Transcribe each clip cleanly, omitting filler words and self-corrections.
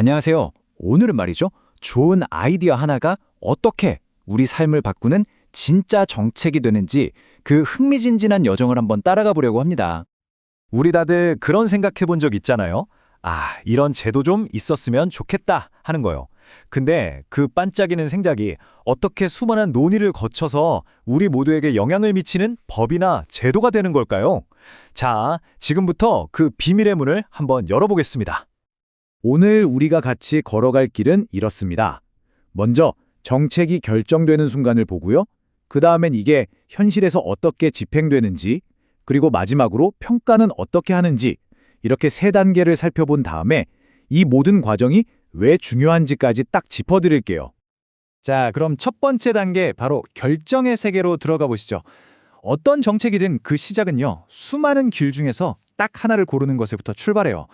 안녕하세요. 오늘은 말이죠. 좋은 아이디어 하나가 어떻게 우리 삶을 바꾸는 진짜 정책이 되는지 그 흥미진진한 여정을 한번 따라가 보려고 합니다. 우리 다들 그런 생각해 본 적 있잖아요. 아, 이런 제도 좀 있었으면 좋겠다 하는 거요. 근데 그 반짝이는 생각이 어떻게 수많은 논의를 거쳐서 우리 모두에게 영향을 미치는 법이나 제도가 되는 걸까요? 자, 지금부터 그 비밀의 문을 한번 열어보겠습니다. 오늘 우리가 같이 걸어갈 길은 이렇습니다. 먼저 정책이 결정되는 순간을 보고요. 그 다음엔 이게 현실에서 어떻게 집행되는지, 그리고 마지막으로 평가는 어떻게 하는지, 이렇게 세 단계를 살펴본 다음에 이 모든 과정이 왜 중요한지까지 딱 짚어드릴게요. 자, 그럼 첫 번째 단계 바로 결정의 세계로 들어가 보시죠. 어떤 정책이든 그 시작은요, 수많은 길 중에서 딱 하나를 고르는 것에부터 출발해요.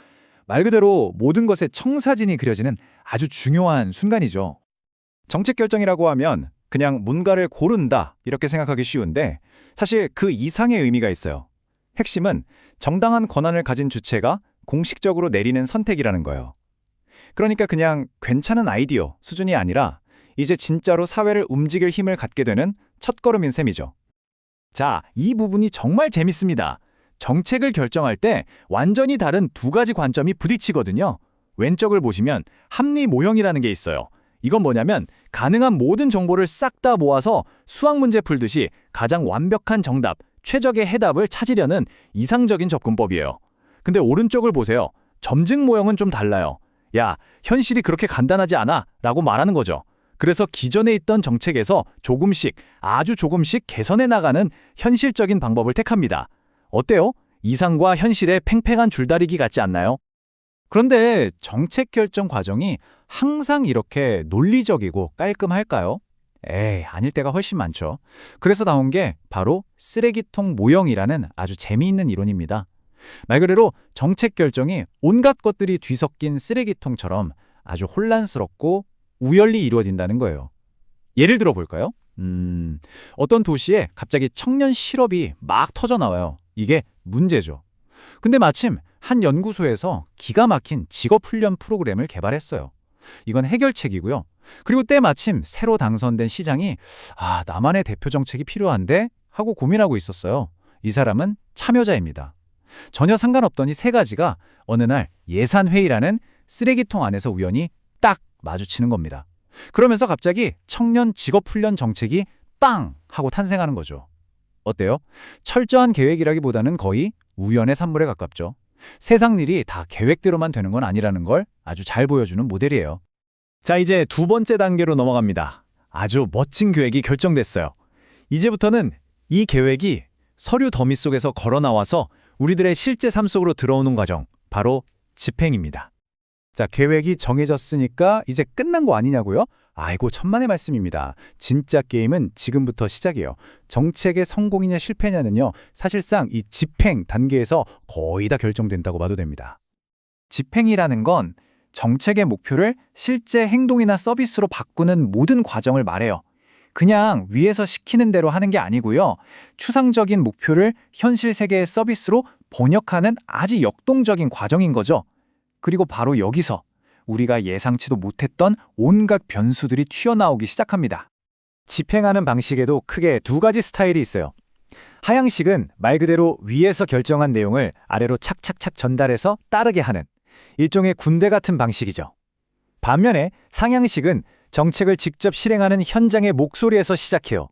말 그대로 모든 것의 청사진이 그려지는 아주 중요한 순간이죠. 정책 결정이라고 하면 그냥 뭔가를 고른다 이렇게 생각하기 쉬운데 사실 그 이상의 의미가 있어요. 핵심은 정당한 권한을 가진 주체가 공식적으로 내리는 선택이라는 거예요. 그러니까 그냥 괜찮은 아이디어 수준이 아니라 이제 진짜로 사회를 움직일 힘을 갖게 되는 첫걸음인 셈이죠. 자, 이 부분이 정말 재밌습니다. 정책을 결정할 때 완전히 다른 두 가지 관점이 부딪히거든요. 왼쪽을 보시면 합리 모형이라는 게 있어요. 이건 뭐냐면 가능한 모든 정보를 싹 다 모아서 수학 문제 풀듯이 가장 완벽한 정답, 최적의 해답을 찾으려는 이상적인 접근법이에요. 근데 오른쪽을 보세요. 점증 모형은 좀 달라요. 야, 현실이 그렇게 간단하지 않아 라고 말하는 거죠. 그래서 기존에 있던 정책에서 조금씩, 아주 조금씩 개선해 나가는 현실적인 방법을 택합니다. 어때요? 이상과 현실의 팽팽한 줄다리기 같지 않나요? 그런데 정책 결정 과정이 항상 이렇게 논리적이고 깔끔할까요? 에이, 아닐 때가 훨씬 많죠. 그래서 나온 게 바로 쓰레기통 모형이라는 아주 재미있는 이론입니다. 말 그대로 정책 결정이 온갖 것들이 뒤섞인 쓰레기통처럼 아주 혼란스럽고 우연히 이루어진다는 거예요. 예를 들어 볼까요? 어떤 도시에 갑자기 청년 실업이 막 터져 나와요. 이게 문제죠. 근데 마침 한 연구소에서 기가 막힌 직업훈련 프로그램을 개발했어요. 이건 해결책이고요. 그리고 때마침 새로 당선된 시장이 나만의 대표 정책이 필요한데? 하고 고민하고 있었어요. 이 사람은 참여자입니다. 전혀 상관없던 이 세 가지가 어느 날 예산회의라는 쓰레기통 안에서 우연히 딱 마주치는 겁니다. 그러면서 갑자기 청년 직업훈련 정책이 빵! 하고 탄생하는 거죠. 어때요? 철저한 계획이라기보다는 거의 우연의 산물에 가깝죠. 세상 일이 다 계획대로만 되는 건 아니라는 걸 아주 잘 보여주는 모델이에요. 자, 이제 두 번째 단계로 넘어갑니다. 아주 멋진 계획이 결정됐어요. 이제부터는 이 계획이 서류 더미 속에서 걸어 나와서 우리들의 실제 삶 속으로 들어오는 과정, 바로 집행입니다. 자, 계획이 정해졌으니까 이제 끝난 거 아니냐고요? 아이고, 천만의 말씀입니다. 진짜 게임은 지금부터 시작이에요. 정책의 성공이냐 실패냐는요, 사실상 이 집행 단계에서 거의 다 결정된다고 봐도 됩니다. 집행이라는 건 정책의 목표를 실제 행동이나 서비스로 바꾸는 모든 과정을 말해요. 그냥 위에서 시키는 대로 하는 게 아니고요. 추상적인 목표를 현실 세계의 서비스로 번역하는 아주 역동적인 과정인 거죠. 그리고 바로 여기서 우리가 예상치도 못했던 온갖 변수들이 튀어나오기 시작합니다. 집행하는 방식에도 크게 두 가지 스타일이 있어요. 하향식은 말 그대로 위에서 결정한 내용을 아래로 착착착 전달해서 따르게 하는 일종의 군대 같은 방식이죠. 반면에 상향식은 정책을 직접 실행하는 현장의 목소리에서 시작해요.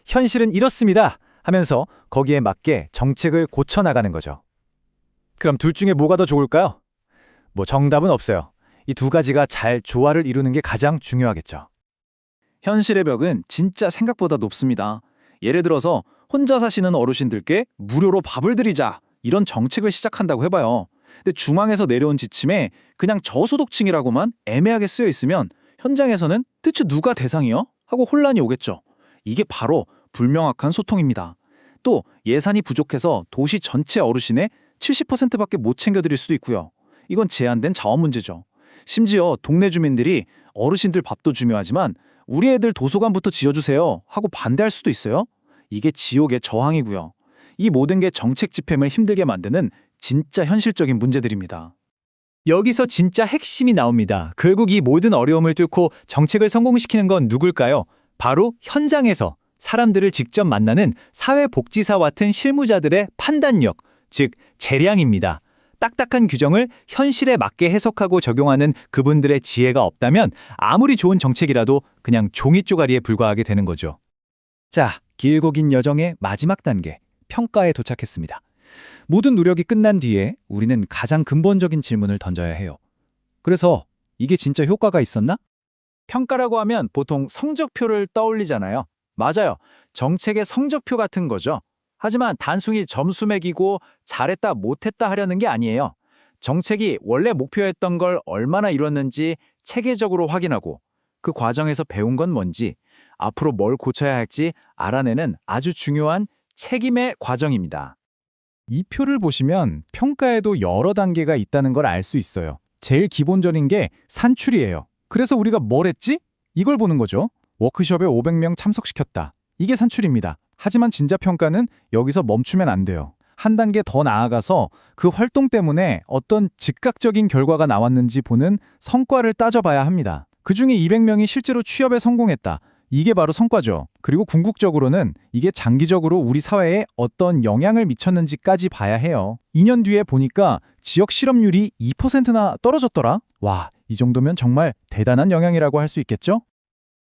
현실은 이렇습니다 하면서 거기에 맞게 정책을 고쳐나가는 거죠. 그럼 둘 중에 뭐가 더 좋을까요? 정답은 없어요. 이 두 가지가 잘 조화를 이루는 게 가장 중요하겠죠. 현실의 벽은 진짜 생각보다 높습니다. 예를 들어서 혼자 사시는 어르신들께 무료로 밥을 드리자 이런 정책을 시작한다고 해봐요. 근데 중앙에서 내려온 지침에 그냥 저소득층이라고만 애매하게 쓰여 있으면 현장에서는 대체 누가 대상이요? 하고 혼란이 오겠죠. 이게 바로 불명확한 소통입니다. 또 예산이 부족해서 도시 전체 어르신의 70%밖에 못 챙겨드릴 수도 있고요. 이건 제한된 자원 문제죠. 심지어 동네 주민들이 어르신들 밥도 중요하지만 우리 애들 도서관부터 지어주세요 하고 반대할 수도 있어요. 이게 지옥의 저항이고요. 이 모든 게 정책 집행을 힘들게 만드는 진짜 현실적인 문제들입니다. 여기서 진짜 핵심이 나옵니다. 결국 이 모든 어려움을 뚫고 정책을 성공시키는 건 누굴까요? 바로 현장에서 사람들을 직접 만나는 사회복지사 같은 실무자들의 판단력, 즉 재량입니다. 딱딱한 규정을 현실에 맞게 해석하고 적용하는 그분들의 지혜가 없다면 아무리 좋은 정책이라도 그냥 종이 쪼가리에 불과하게 되는 거죠. 자, 길고 긴 여정의 마지막 단계, 평가에 도착했습니다. 모든 노력이 끝난 뒤에 우리는 가장 근본적인 질문을 던져야 해요. 그래서 이게 진짜 효과가 있었나? 평가라고 하면 보통 성적표를 떠올리잖아요. 맞아요. 정책의 성적표 같은 거죠. 하지만 단순히 점수 매기고 잘했다 못했다 하려는 게 아니에요. 정책이 원래 목표했던 걸 얼마나 이뤘는지 체계적으로 확인하고 그 과정에서 배운 건 뭔지 앞으로 뭘 고쳐야 할지 알아내는 아주 중요한 책임의 과정입니다. 이 표를 보시면 평가에도 여러 단계가 있다는 걸 알 수 있어요. 제일 기본적인 게 산출이에요. 그래서 우리가 뭘 했지? 이걸 보는 거죠. 워크숍에 500명 참석시켰다. 이게 산출입니다. 하지만 진짜 평가는 여기서 멈추면 안 돼요. 한 단계 더 나아가서 그 활동 때문에 어떤 즉각적인 결과가 나왔는지 보는 성과를 따져봐야 합니다. 그중에 200명이 실제로 취업에 성공했다. 이게 바로 성과죠. 그리고 궁극적으로는 이게 장기적으로 우리 사회에 어떤 영향을 미쳤는지까지 봐야 해요. 2년 뒤에 보니까 지역 실업률이 2%나 떨어졌더라? 와, 이 정도면 정말 대단한 영향이라고 할 수 있겠죠?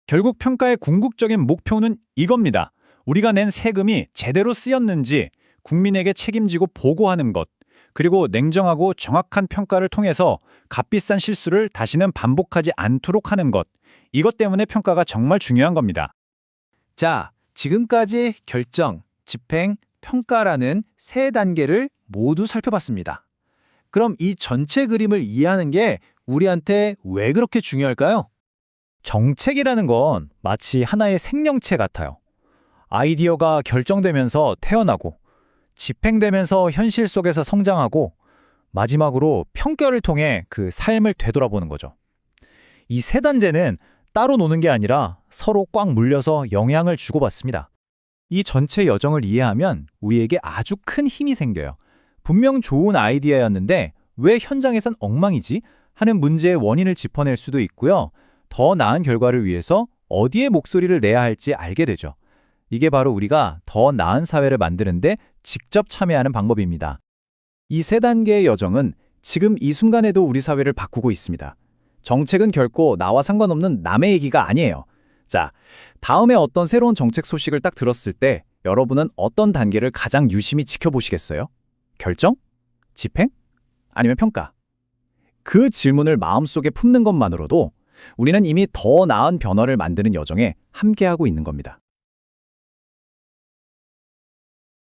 결국 평가의 궁극적인 목표는 이겁니다. 우리가 낸 세금이 제대로 쓰였는지 국민에게 책임지고 보고하는 것, 그리고 냉정하고 정확한 평가를 통해서 값비싼 실수를 다시는 반복하지 않도록 하는 것, 이것 때문에 평가가 정말 중요한 겁니다. 자, 지금까지 결정, 집행, 평가라는 세 단계를 모두 살펴봤습니다. 그럼 이 전체 그림을 이해하는 게 우리한테 왜 그렇게 중요할까요? 정책이라는 건 마치 하나의 생명체 같아요. 아이디어가 결정되면서 태어나고, 집행되면서 현실 속에서 성장하고, 마지막으로 평가를 통해 그 삶을 되돌아보는 거죠. 이 세 단계는 따로 노는 게 아니라 서로 꽉 물려서 영향을 주고받습니다. 이 전체 여정을 이해하면 우리에게 아주 큰 힘이 생겨요. 분명 좋은 아이디어였는데 왜 현장에선 엉망이지? 하는 문제의 원인을 짚어낼 수도 있고요. 더 나은 결과를 위해서 어디에 목소리를 내야 할지 알게 되죠. 이게 바로 우리가 더 나은 사회를 만드는데 직접 참여하는 방법입니다. 이 세 단계의 여정은 지금 이 순간에도 우리 사회를 바꾸고 있습니다. 정책은 결코 나와 상관없는 남의 얘기가 아니에요. 자, 다음에 어떤 새로운 정책 소식을 딱 들었을 때 여러분은 어떤 단계를 가장 유심히 지켜보시겠어요? 결정? 집행? 아니면 평가? 그 질문을 마음속에 품는 것만으로도 우리는 이미 더 나은 변화를 만드는 여정에 함께하고 있는 겁니다.